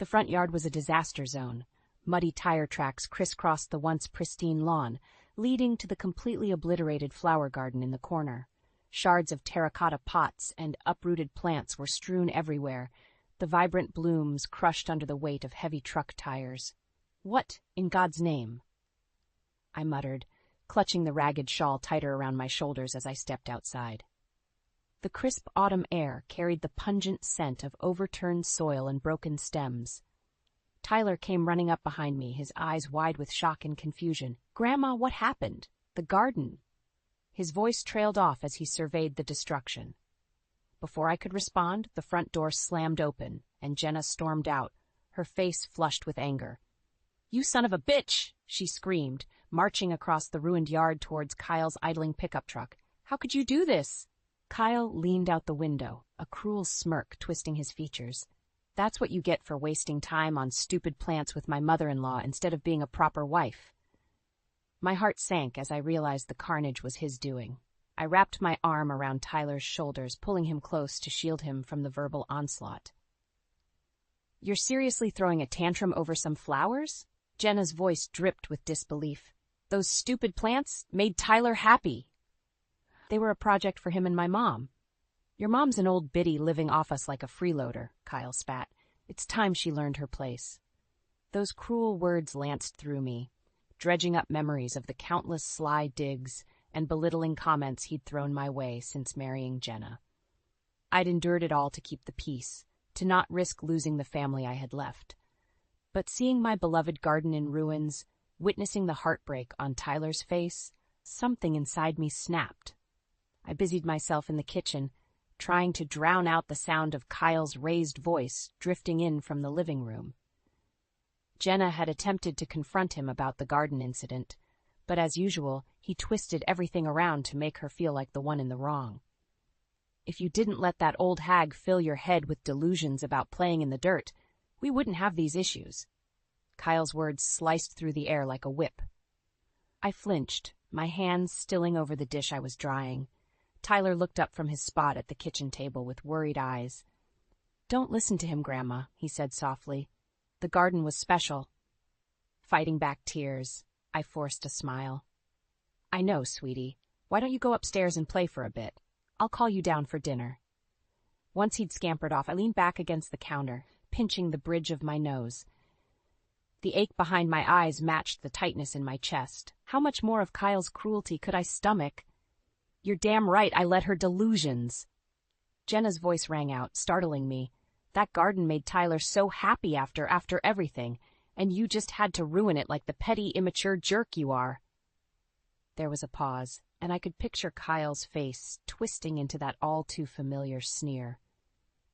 The front yard was a disaster zone. Muddy tire tracks crisscrossed the once pristine lawn, leading to the completely obliterated flower garden in the corner. Shards of terracotta pots and uprooted plants were strewn everywhere, the vibrant blooms crushed under the weight of heavy truck tires. "What, in God's name?" I muttered, clutching the ragged shawl tighter around my shoulders as I stepped outside. The crisp autumn air carried the pungent scent of overturned soil and broken stems. Tyler came running up behind me, his eyes wide with shock and confusion. "Grandma, what happened? The garden." His voice trailed off as he surveyed the destruction. Before I could respond, the front door slammed open, and Jenna stormed out, her face flushed with anger. "You son of a bitch!" she screamed, marching across the ruined yard towards Kyle's idling pickup truck. "How could you do this?" Kyle leaned out the window, a cruel smirk twisting his features. "That's what you get for wasting time on stupid plants with my mother-in-law instead of being a proper wife." My heart sank as I realized the carnage was his doing. I wrapped my arm around Tyler's shoulders, pulling him close to shield him from the verbal onslaught. "You're seriously throwing a tantrum over some flowers?" Jenna's voice dripped with disbelief. "Those stupid plants made Tyler happy." "They were a project for him and my mom." "Your mom's an old biddy living off us like a freeloader," Kyle spat. "It's time she learned her place." Those cruel words lanced through me, dredging up memories of the countless sly digs and belittling comments he'd thrown my way since marrying Jenna. I'd endured it all to keep the peace, to not risk losing the family I had left. But seeing my beloved garden in ruins, witnessing the heartbreak on Tyler's face, something inside me snapped. I busied myself in the kitchen, trying to drown out the sound of Kyle's raised voice drifting in from the living room. Jenna had attempted to confront him about the garden incident, but as usual, he twisted everything around to make her feel like the one in the wrong. "If you didn't let that old hag fill your head with delusions about playing in the dirt, we wouldn't have these issues." Kyle's words sliced through the air like a whip. I flinched, my hands stilling over the dish I was drying. Tyler looked up from his spot at the kitchen table with worried eyes. "Don't listen to him, Grandma," he said softly. "The garden was special." Fighting back tears, I forced a smile. "I know, sweetie. Why don't you go upstairs and play for a bit? I'll call you down for dinner." Once he'd scampered off, I leaned back against the counter, pinching the bridge of my nose. The ache behind my eyes matched the tightness in my chest. How much more of Kyle's cruelty could I stomach? "You're damn right I let her delusions." Jenna's voice rang out, startling me. "That garden made Tyler so happy after everything, and you just had to ruin it like the petty, immature jerk you are." There was a pause, and I could picture Kyle's face twisting into that all-too-familiar sneer.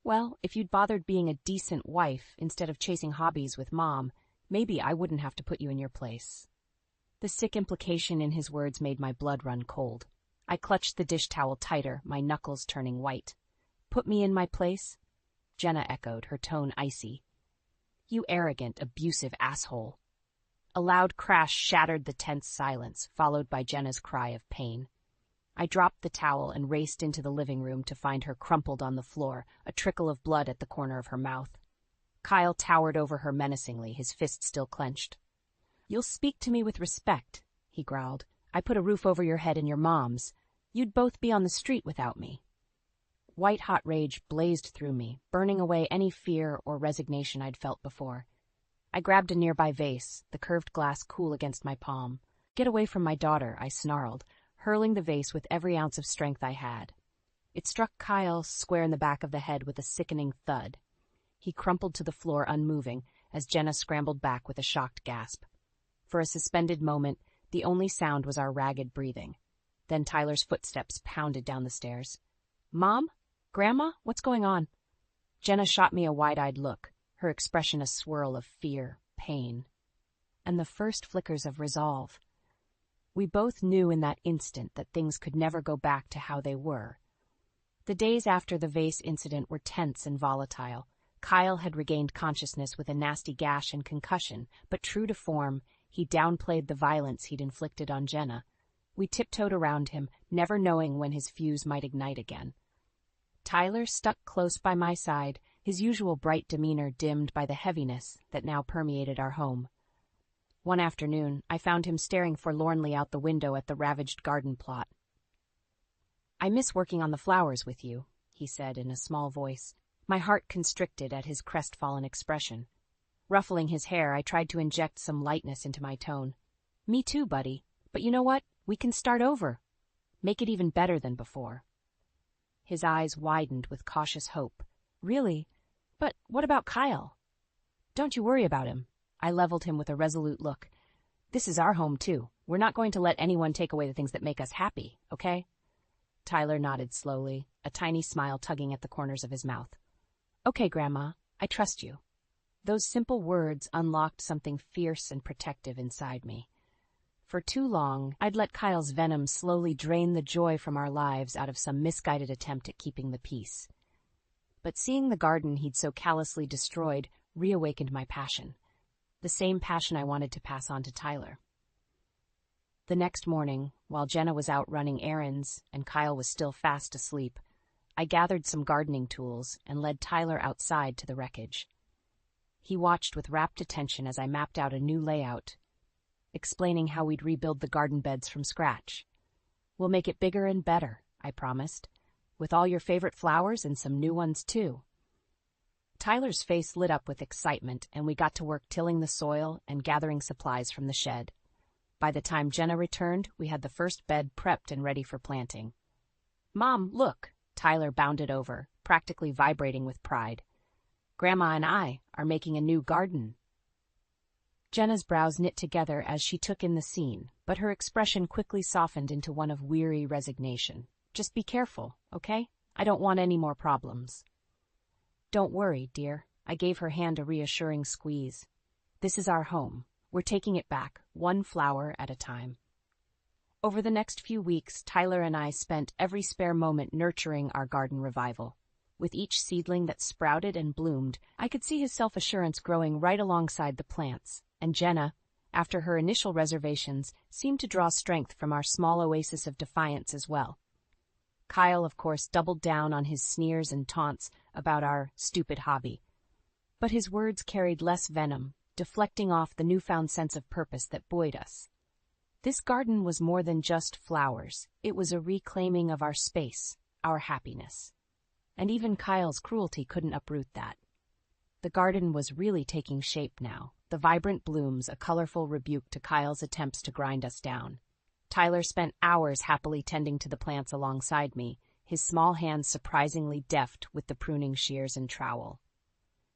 "Well, if you'd bothered being a decent wife instead of chasing hobbies with Mom, maybe I wouldn't have to put you in your place." The sick implication in his words made my blood run cold. I clutched the dish towel tighter, my knuckles turning white. "Put me in my place?" Jenna echoed, her tone icy. "You arrogant, abusive asshole." A loud crash shattered the tense silence, followed by Jenna's cry of pain. I dropped the towel and raced into the living room to find her crumpled on the floor, a trickle of blood at the corner of her mouth. Kyle towered over her menacingly, his fist still clenched. "You'll speak to me with respect," he growled. "I put a roof over your head and your mom's. You'd both be on the street without me." White-hot rage blazed through me, burning away any fear or resignation I'd felt before. I grabbed a nearby vase, the curved glass cool against my palm. "Get away from my daughter," I snarled, hurling the vase with every ounce of strength I had. It struck Kyle square in the back of the head with a sickening thud. He crumpled to the floor unmoving as Jenna scrambled back with a shocked gasp. For a suspended moment, the only sound was our ragged breathing. Then Tyler's footsteps pounded down the stairs. "Mom? Grandma? What's going on?" Jenna shot me a wide-eyed look, her expression a swirl of fear, pain, and the first flickers of resolve. We both knew in that instant that things could never go back to how they were. The days after the vase incident were tense and volatile. Kyle had regained consciousness with a nasty gash and concussion, but true to form, he downplayed the violence he'd inflicted on Jenna. We tiptoed around him, never knowing when his fuse might ignite again. Tyler stuck close by my side, his usual bright demeanor dimmed by the heaviness that now permeated our home. One afternoon, I found him staring forlornly out the window at the ravaged garden plot. "I miss working on the flowers with you," he said in a small voice. My heart constricted at his crestfallen expression. Ruffling his hair, I tried to inject some lightness into my tone. "Me too, buddy. But you know what? We can start over. Make it even better than before." His eyes widened with cautious hope. "Really? But what about Kyle?" "Don't you worry about him." I leveled him with a resolute look. "This is our home, too. We're not going to let anyone take away the things that make us happy, okay?" Tyler nodded slowly, a tiny smile tugging at the corners of his mouth. "Okay, Grandma, I trust you." Those simple words unlocked something fierce and protective inside me. For too long, I'd let Kyle's venom slowly drain the joy from our lives out of some misguided attempt at keeping the peace. But seeing the garden he'd so callously destroyed reawakened my passion. The same passion I wanted to pass on to Tyler. The next morning, while Jenna was out running errands and Kyle was still fast asleep, I gathered some gardening tools and led Tyler outside to the wreckage. He watched with rapt attention as I mapped out a new layout, explaining how we'd rebuild the garden beds from scratch. "We'll make it bigger and better," I promised, "with all your favorite flowers and some new ones, too." Tyler's face lit up with excitement, and we got to work tilling the soil and gathering supplies from the shed. By the time Jenna returned, we had the first bed prepped and ready for planting. "Mom, look!" Tyler bounded over, practically vibrating with pride. "Grandma and I are making a new garden." Jenna's brows knit together as she took in the scene, but her expression quickly softened into one of weary resignation. "Just be careful, okay? I don't want any more problems." "Don't worry, dear." I gave her hand a reassuring squeeze. "This is our home. We're taking it back, one flower at a time." Over the next few weeks, Tyler and I spent every spare moment nurturing our garden revival. With each seedling that sprouted and bloomed, I could see his self-assurance growing right alongside the plants, and Jenna, after her initial reservations, seemed to draw strength from our small oasis of defiance as well. Kyle, of course, doubled down on his sneers and taunts about our stupid hobby. But his words carried less venom, deflecting off the newfound sense of purpose that buoyed us. This garden was more than just flowers. It was a reclaiming of our space, our happiness. And even Kyle's cruelty couldn't uproot that. The garden was really taking shape now, the vibrant blooms a colorful rebuke to Kyle's attempts to grind us down. Tyler spent hours happily tending to the plants alongside me, his small hands surprisingly deft with the pruning shears and trowel.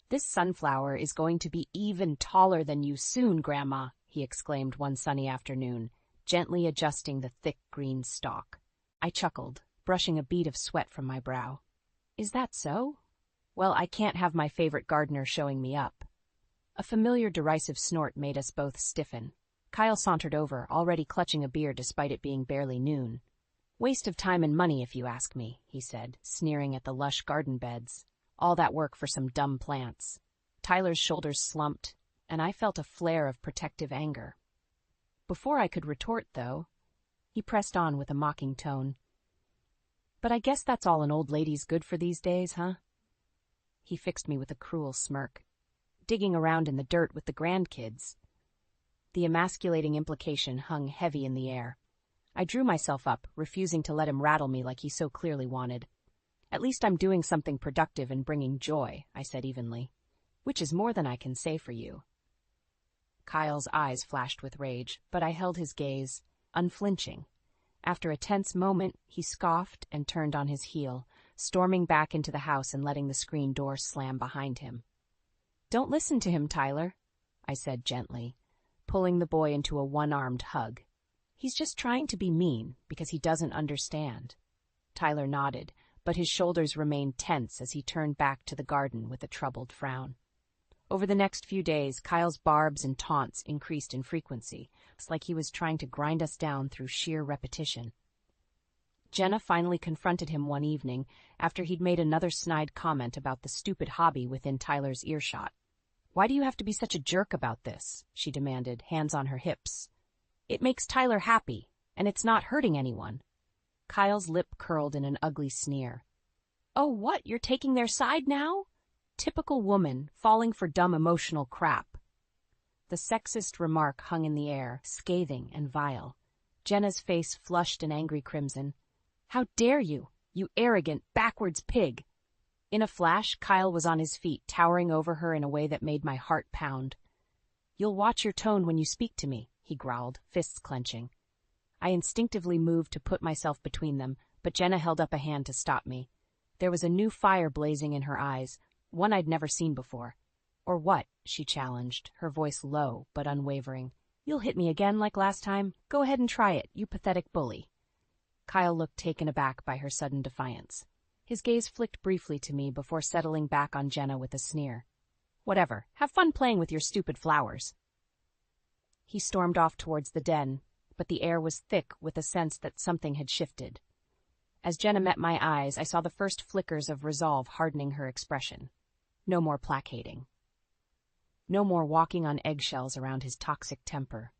"This sunflower is going to be even taller than you soon, Grandma," he exclaimed one sunny afternoon, gently adjusting the thick green stalk. I chuckled, brushing a bead of sweat from my brow. "Is that so? Well, I can't have my favorite gardener showing me up." A familiar derisive snort made us both stiffen. Kyle sauntered over, already clutching a beer despite it being barely noon. "Waste of time and money, if you ask me," he said, sneering at the lush garden beds. "All that work for some dumb plants." Tyler's shoulders slumped, and I felt a flare of protective anger. Before I could retort, though, he pressed on with a mocking tone. "But I guess that's all an old lady's good for these days, huh?" He fixed me with a cruel smirk. "Digging around in the dirt with the grandkids." The emasculating implication hung heavy in the air. I drew myself up, refusing to let him rattle me like he so clearly wanted. "At least I'm doing something productive and bringing joy," I said evenly. "Which is more than I can say for you." Kyle's eyes flashed with rage, but I held his gaze, unflinching. After a tense moment, he scoffed and turned on his heel, storming back into the house and letting the screen door slam behind him. "Don't listen to him, Tyler," I said gently, pulling the boy into a one-armed hug. "He's just trying to be mean because he doesn't understand." Tyler nodded, but his shoulders remained tense as he turned back to the garden with a troubled frown. Over the next few days, Kyle's barbs and taunts increased in frequency. It's like he was trying to grind us down through sheer repetition. Jenna finally confronted him one evening after he'd made another snide comment about the stupid hobby within Tyler's earshot. "Why do you have to be such a jerk about this?" she demanded, hands on her hips. "It makes Tyler happy, and it's not hurting anyone." Kyle's lip curled in an ugly sneer. "Oh, what? You're taking their side now?" Typical woman, falling for dumb emotional crap. The sexist remark hung in the air, scathing and vile. Jenna's face flushed an angry crimson. How dare you, you arrogant, backwards pig! In a flash, Kyle was on his feet, towering over her in a way that made my heart pound. You'll watch your tone when you speak to me, he growled, fists clenching. I instinctively moved to put myself between them, but Jenna held up a hand to stop me. There was a new fire blazing in her eyes, one I'd never seen before. Or what? She challenged, her voice low but unwavering. You'll hit me again like last time? Go ahead and try it, you pathetic bully. Kyle looked taken aback by her sudden defiance. His gaze flicked briefly to me before settling back on Jenna with a sneer. Whatever, have fun playing with your stupid flowers. He stormed off towards the den, but the air was thick with a sense that something had shifted. As Jenna met my eyes, I saw the first flickers of resolve hardening her expression. No more placating. No more walking on eggshells around his toxic temper.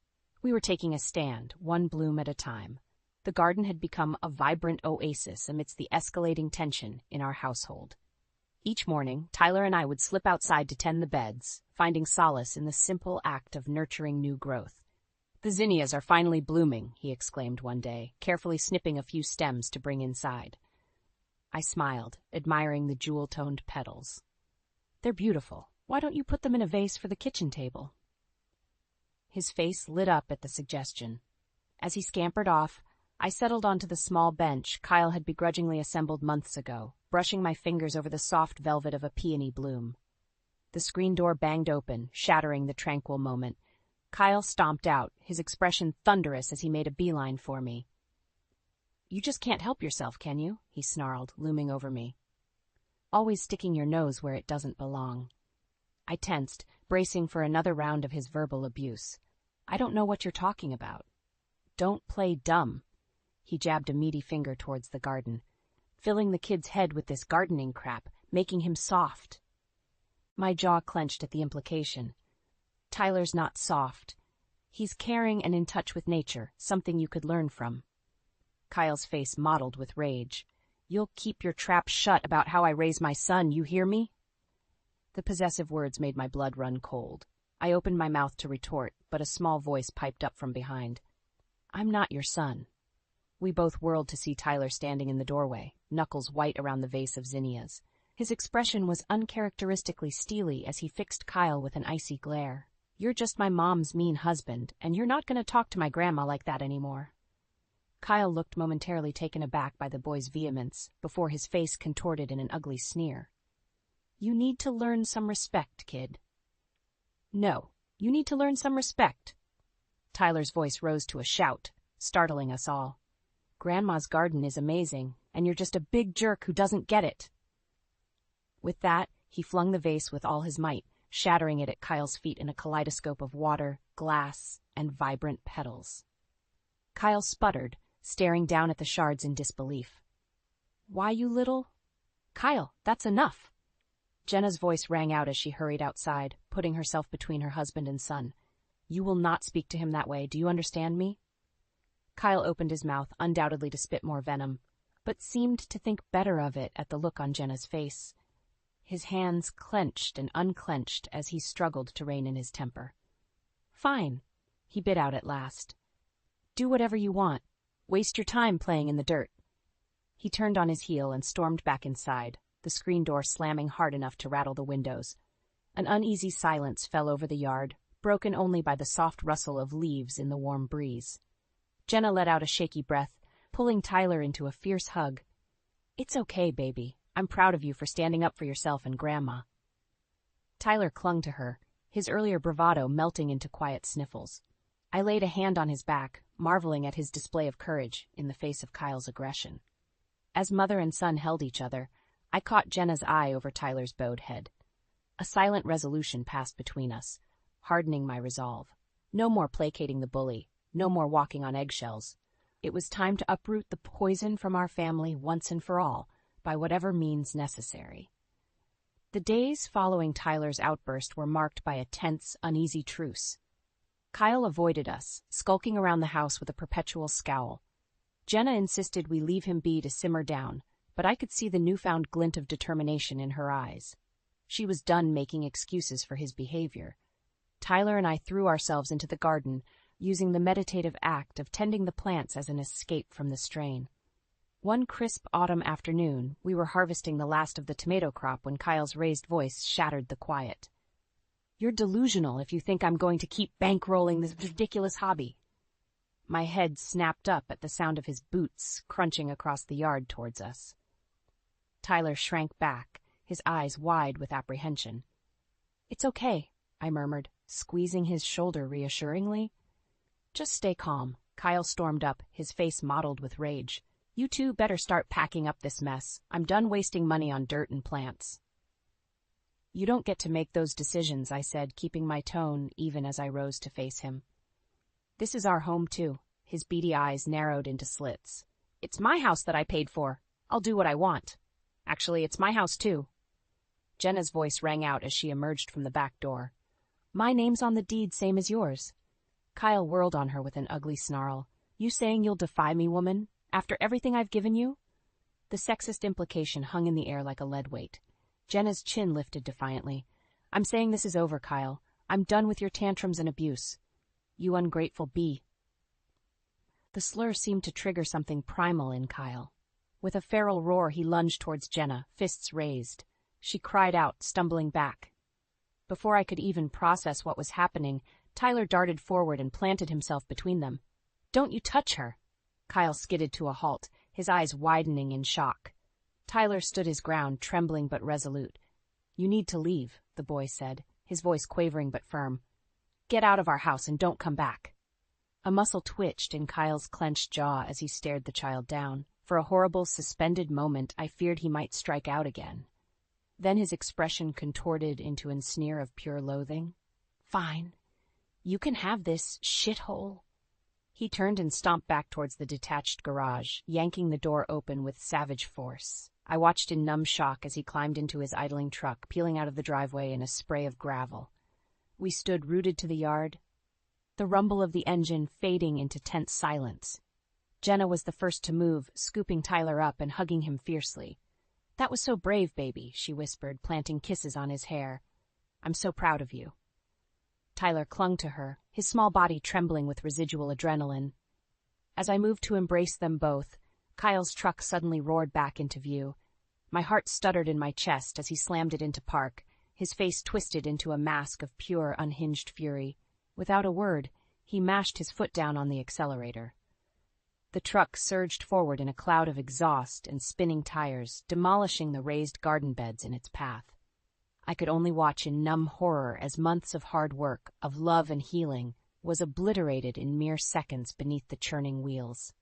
We were taking a stand, one bloom at a time. The garden had become a vibrant oasis amidst the escalating tension in our household. Each morning, Tyler and I would slip outside to tend the beds, finding solace in the simple act of nurturing new growth. The zinnias are finally blooming, he exclaimed one day, carefully snipping a few stems to bring inside. I smiled, admiring the jewel-toned petals. They're beautiful. Why don't you put them in a vase for the kitchen table? His face lit up at the suggestion. As he scampered off, I settled onto the small bench Kyle had begrudgingly assembled months ago, brushing my fingers over the soft velvet of a peony bloom. The screen door banged open, shattering the tranquil moment. Kyle stomped out, his expression thunderous as he made a beeline for me. You just can't help yourself, can you? He snarled, looming over me. Always sticking your nose where it doesn't belong. I tensed, bracing for another round of his verbal abuse. I don't know what you're talking about. Don't play dumb. He jabbed a meaty finger towards the garden, filling the kid's head with this gardening crap, making him soft. My jaw clenched at the implication. Tyler's not soft. He's caring and in touch with nature, something you could learn from. Kyle's face mottled with rage. You'll keep your trap shut about how I raise my son, you hear me? The possessive words made my blood run cold. I opened my mouth to retort, but a small voice piped up from behind. I'm not your son. We both whirled to see Tyler standing in the doorway, knuckles white around the vase of zinnias. His expression was uncharacteristically steely as he fixed Kyle with an icy glare. You're just my mom's mean husband, and you're not going to talk to my grandma like that anymore. Kyle looked momentarily taken aback by the boy's vehemence, before his face contorted in an ugly sneer. You need to learn some respect, kid. No, you need to learn some respect. Tyler's voice rose to a shout, startling us all. Grandma's garden is amazing, and you're just a big jerk who doesn't get it. With that, he flung the vase with all his might, shattering it at Kyle's feet in a kaleidoscope of water, glass, and vibrant petals. Kyle sputtered, staring down at the shards in disbelief. Why, you little... Kyle, that's enough. Jenna's voice rang out as she hurried outside, putting herself between her husband and son. You will not speak to him that way, do you understand me? Kyle opened his mouth, undoubtedly to spit more venom, but seemed to think better of it at the look on Jenna's face. His hands clenched and unclenched as he struggled to rein in his temper. Fine, he bit out at last. Do whatever you want. Waste your time playing in the dirt. He turned on his heel and stormed back inside, the screen door slamming hard enough to rattle the windows. An uneasy silence fell over the yard, broken only by the soft rustle of leaves in the warm breeze. Jenna let out a shaky breath, pulling Tyler into a fierce hug. It's okay, baby. I'm proud of you for standing up for yourself and Grandma. Tyler clung to her, his earlier bravado melting into quiet sniffles. I laid a hand on his back, marveling at his display of courage in the face of Kyle's aggression. As mother and son held each other, I caught Jenna's eye over Tyler's bowed head. A silent resolution passed between us, hardening my resolve. No more placating the bully, no more walking on eggshells. It was time to uproot the poison from our family once and for all, by whatever means necessary. The days following Tyler's outburst were marked by a tense, uneasy truce. Kyle avoided us, skulking around the house with a perpetual scowl. Jenna insisted we leave him be to simmer down, but I could see the newfound glint of determination in her eyes. She was done making excuses for his behavior. Tyler and I threw ourselves into the garden, using the meditative act of tending the plants as an escape from the strain. One crisp autumn afternoon, we were harvesting the last of the tomato crop when Kyle's raised voice shattered the quiet. "You're delusional if you think I'm going to keep bankrolling this ridiculous hobby." My head snapped up at the sound of his boots crunching across the yard towards us. Tyler shrank back, his eyes wide with apprehension. "It's okay," I murmured, squeezing his shoulder reassuringly. "Just stay calm." Kyle stormed up, his face mottled with rage. "You two better start packing up this mess. I'm done wasting money on dirt and plants." "You don't get to make those decisions," I said, keeping my tone even as I rose to face him. "This is our home, too." His beady eyes narrowed into slits. "It's my house that I paid for. I'll do what I want. Actually, it's my house, too." Jenna's voice rang out as she emerged from the back door. "My name's on the deed, same as yours." Kyle whirled on her with an ugly snarl. "You saying you'll defy me, woman? After everything I've given you?" The sexist implication hung in the air like a lead weight. Jenna's chin lifted defiantly. "I'm saying this is over, Kyle. I'm done with your tantrums and abuse. You ungrateful bee." The slur seemed to trigger something primal in Kyle. With a feral roar, he lunged towards Jenna, fists raised. She cried out, stumbling back. Before I could even process what was happening, Tyler darted forward and planted himself between them. "Don't you touch her!" Kyle skidded to a halt, his eyes widening in shock. Tyler stood his ground, trembling but resolute. "You need to leave," the boy said, his voice quavering but firm. "Get out of our house and don't come back." A muscle twitched in Kyle's clenched jaw as he stared the child down. For a horrible, suspended moment, I feared he might strike out again. Then his expression contorted into a sneer of pure loathing. "Fine. You can have this, shithole." He turned and stomped back towards the detached garage, yanking the door open with savage force. I watched in numb shock as he climbed into his idling truck, peeling out of the driveway in a spray of gravel. We stood rooted to the yard, the rumble of the engine fading into tense silence. Jenna was the first to move, scooping Tyler up and hugging him fiercely. "That was so brave, baby," she whispered, planting kisses on his hair. "I'm so proud of you." Tyler clung to her, his small body trembling with residual adrenaline. As I moved to embrace them both, Kyle's truck suddenly roared back into view. My heart stuttered in my chest as he slammed it into park, his face twisted into a mask of pure, unhinged fury. Without a word, he mashed his foot down on the accelerator. The truck surged forward in a cloud of exhaust and spinning tires, demolishing the raised garden beds in its path. I could only watch in numb horror as months of hard work, of love and healing, was obliterated in mere seconds beneath the churning wheels.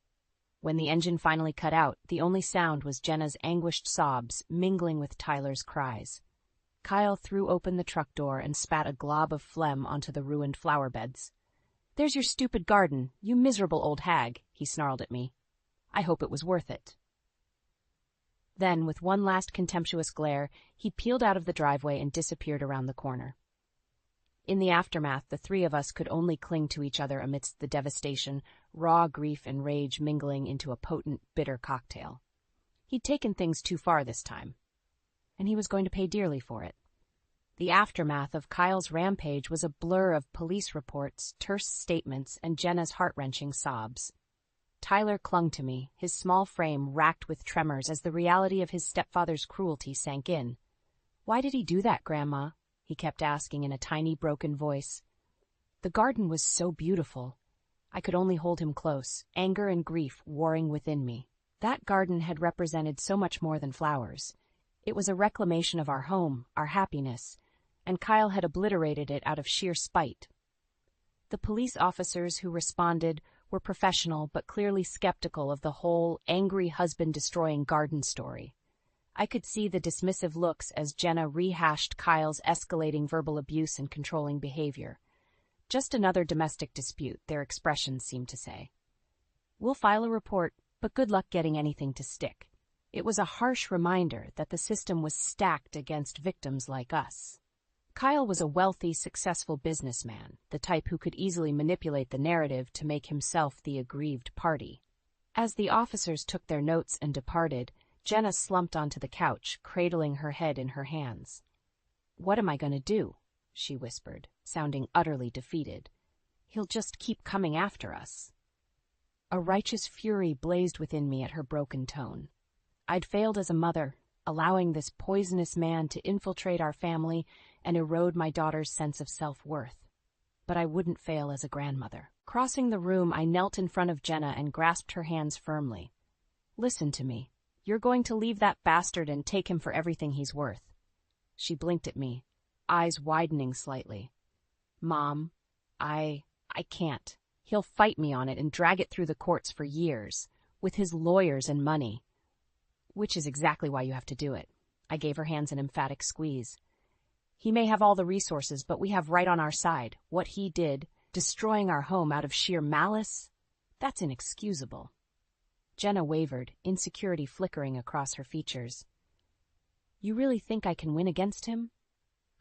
When the engine finally cut out, the only sound was Jenna's anguished sobs mingling with Tyler's cries. Kyle threw open the truck door and spat a glob of phlegm onto the ruined flower beds. "There's your stupid garden, you miserable old hag," he snarled at me. "I hope it was worth it." Then, with one last contemptuous glare, he peeled out of the driveway and disappeared around the corner. In the aftermath, the three of us could only cling to each other amidst the devastation, raw grief and rage mingling into a potent, bitter cocktail. He'd taken things too far this time, and he was going to pay dearly for it. The aftermath of Kyle's rampage was a blur of police reports, terse statements, and Jenna's heart-wrenching sobs. Tyler clung to me, his small frame racked with tremors as the reality of his stepfather's cruelty sank in. "Why did he do that, Grandma?" he kept asking in a tiny, broken voice. The garden was so beautiful. I could only hold him close, anger and grief warring within me. That garden had represented so much more than flowers. It was a reclamation of our home, our happiness, and Kyle had obliterated it out of sheer spite. The police officers who responded were professional but clearly skeptical of the whole angry husband-destroying garden story. I could see the dismissive looks as Jenna rehashed Kyle's escalating verbal abuse and controlling behavior. Just another domestic dispute, their expressions seemed to say. "We'll file a report, but good luck getting anything to stick." It was a harsh reminder that the system was stacked against victims like us. Kyle was a wealthy, successful businessman, the type who could easily manipulate the narrative to make himself the aggrieved party. As the officers took their notes and departed, Jenna slumped onto the couch, cradling her head in her hands. "What am I going to do?" she whispered, sounding utterly defeated. "He'll just keep coming after us." A righteous fury blazed within me at her broken tone. I'd failed as a mother, allowing this poisonous man to infiltrate our family and erode my daughter's sense of self-worth. But I wouldn't fail as a grandmother. Crossing the room, I knelt in front of Jenna and grasped her hands firmly. "Listen to me. You're going to leave that bastard and take him for everything he's worth." She blinked at me, eyes widening slightly. "Mom, I can't. He'll fight me on it and drag it through the courts for years, with his lawyers and money." "Which is exactly why you have to do it." I gave her hands an emphatic squeeze. "He may have all the resources, but we have right on our side. What he did, destroying our home out of sheer malice, that's inexcusable." Jenna wavered, insecurity flickering across her features. "You really think I can win against him?"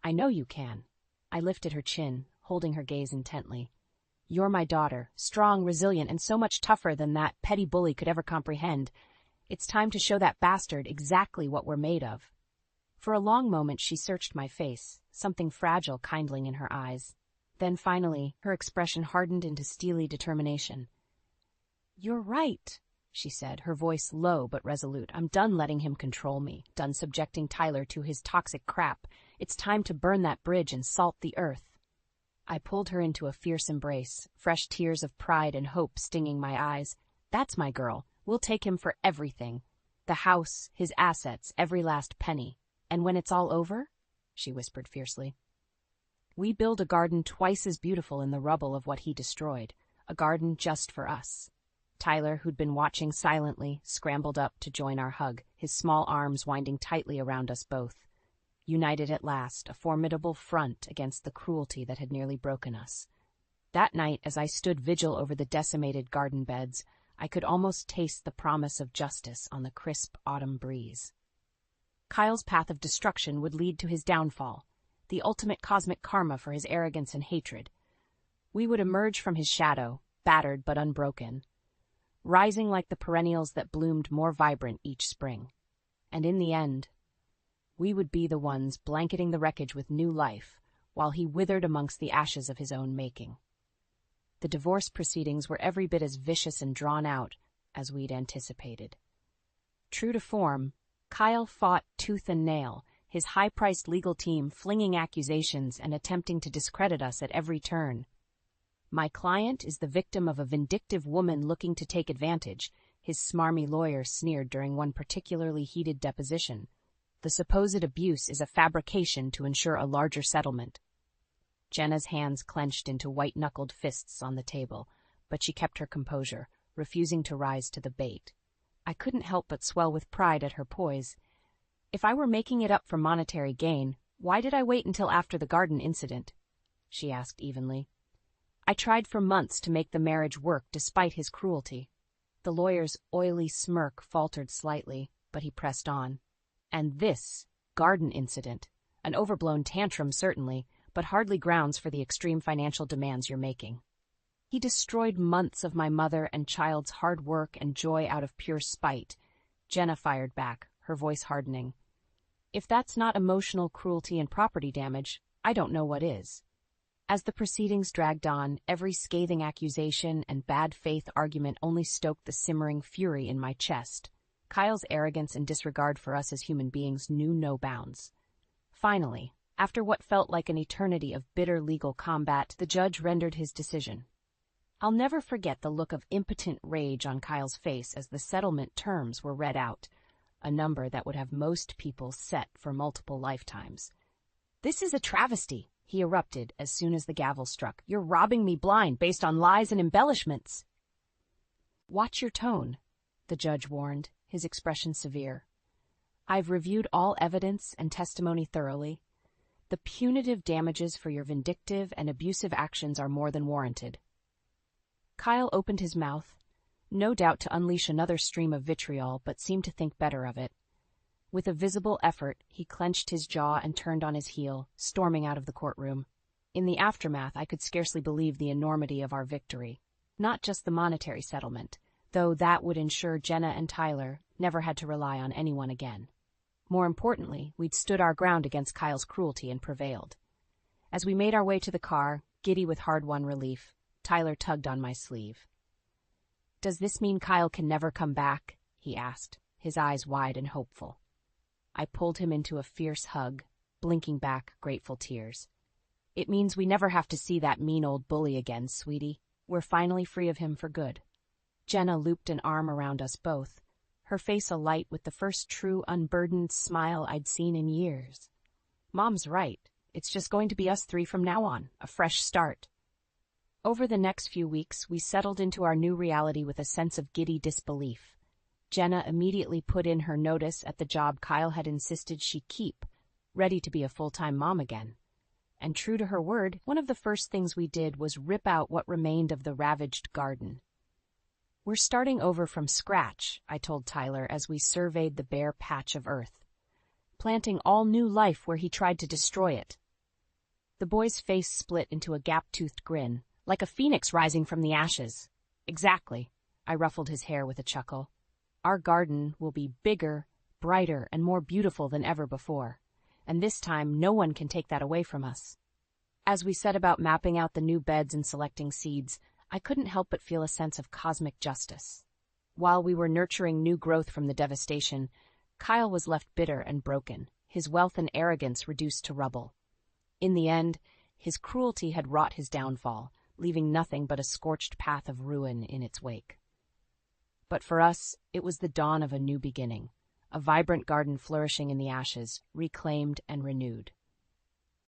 "I know you can." I lifted her chin, holding her gaze intently. "You're my daughter, strong, resilient, and so much tougher than that petty bully could ever comprehend. It's time to show that bastard exactly what we're made of." For a long moment she searched my face, something fragile kindling in her eyes. Then finally, her expression hardened into steely determination. "You're right," she said, her voice low but resolute. "I'm done letting him control me, done subjecting Tyler to his toxic crap. It's time to burn that bridge and salt the earth." I pulled her into a fierce embrace, fresh tears of pride and hope stinging my eyes. "That's my girl. We'll take him for everything. The house, his assets, every last penny. And when it's all over," she whispered fiercely, "we build a garden twice as beautiful in the rubble of what he destroyed, a garden just for us." Tyler, who'd been watching silently, scrambled up to join our hug, his small arms winding tightly around us both. United at last, a formidable front against the cruelty that had nearly broken us. That night, as I stood vigil over the decimated garden beds, I could almost taste the promise of justice on the crisp autumn breeze. Kyle's path of destruction would lead to his downfall, the ultimate cosmic karma for his arrogance and hatred. We would emerge from his shadow, battered but unbroken, rising like the perennials that bloomed more vibrant each spring. And in the end, we would be the ones blanketing the wreckage with new life, while he withered amongst the ashes of his own making. The divorce proceedings were every bit as vicious and drawn out as we'd anticipated. True to form, Kyle fought tooth and nail, his high-priced legal team flinging accusations and attempting to discredit us at every turn. "My client is the victim of a vindictive woman looking to take advantage," his smarmy lawyer sneered during one particularly heated deposition. "The supposed abuse is a fabrication to ensure a larger settlement." Jenna's hands clenched into white-knuckled fists on the table, but she kept her composure, refusing to rise to the bait. I couldn't help but swell with pride at her poise. If I were making it up for monetary gain, why did I wait until after the garden incident? She asked evenly. "I tried for months to make the marriage work despite his cruelty." The lawyer's oily smirk faltered slightly, but he pressed on. "And this garden incident, an overblown tantrum certainly, but hardly grounds for the extreme financial demands you're making. He destroyed months of my mother and child's hard work and joy out of pure spite." Jenna fired back, her voice hardening. "If that's not emotional cruelty and property damage, I don't know what is." As the proceedings dragged on, every scathing accusation and bad faith argument only stoked the simmering fury in my chest. Kyle's arrogance and disregard for us as human beings knew no bounds. Finally, after what felt like an eternity of bitter legal combat, the judge rendered his decision. I'll never forget the look of impotent rage on Kyle's face as the settlement terms were read out, a number that would have most people set for multiple lifetimes. "This is a travesty," he erupted as soon as the gavel struck. "You're robbing me blind based on lies and embellishments." "Watch your tone," the judge warned, his expression severe. "I've reviewed all evidence and testimony thoroughly. The punitive damages for your vindictive and abusive actions are more than warranted." Kyle opened his mouth, no doubt to unleash another stream of vitriol, but seemed to think better of it. With a visible effort, he clenched his jaw and turned on his heel, storming out of the courtroom. In the aftermath, I could scarcely believe the enormity of our victory. Not just the monetary settlement, though that would ensure Jenna and Tyler never had to rely on anyone again. More importantly, we'd stood our ground against Kyle's cruelty and prevailed. As we made our way to the car, giddy with hard-won relief, Tyler tugged on my sleeve. "Does this mean Kyle can never come back?" he asked, his eyes wide and hopeful. I pulled him into a fierce hug, blinking back grateful tears. "It means we never have to see that mean old bully again, sweetie. We're finally free of him for good." Jenna looped an arm around us both, her face alight with the first true unburdened smile I'd seen in years. "Mom's right. It's just going to be us three from now on, a fresh start." Over the next few weeks, we settled into our new reality with a sense of giddy disbelief. Jenna immediately put in her notice at the job Kyle had insisted she keep, ready to be a full-time mom again. And true to her word, one of the first things we did was rip out what remained of the ravaged garden. "We're starting over from scratch," I told Tyler as we surveyed the bare patch of earth, planting all new life where he tried to destroy it. The boy's face split into a gap-toothed grin, like a phoenix rising from the ashes. "Exactly," I ruffled his hair with a chuckle. "Our garden will be bigger, brighter, and more beautiful than ever before. And this time, no one can take that away from us." As we set about mapping out the new beds and selecting seeds, I couldn't help but feel a sense of cosmic justice. While we were nurturing new growth from the devastation, Kyle was left bitter and broken, his wealth and arrogance reduced to rubble. In the end, his cruelty had wrought his downfall, leaving nothing but a scorched path of ruin in its wake. But for us, it was the dawn of a new beginning, a vibrant garden flourishing in the ashes, reclaimed and renewed.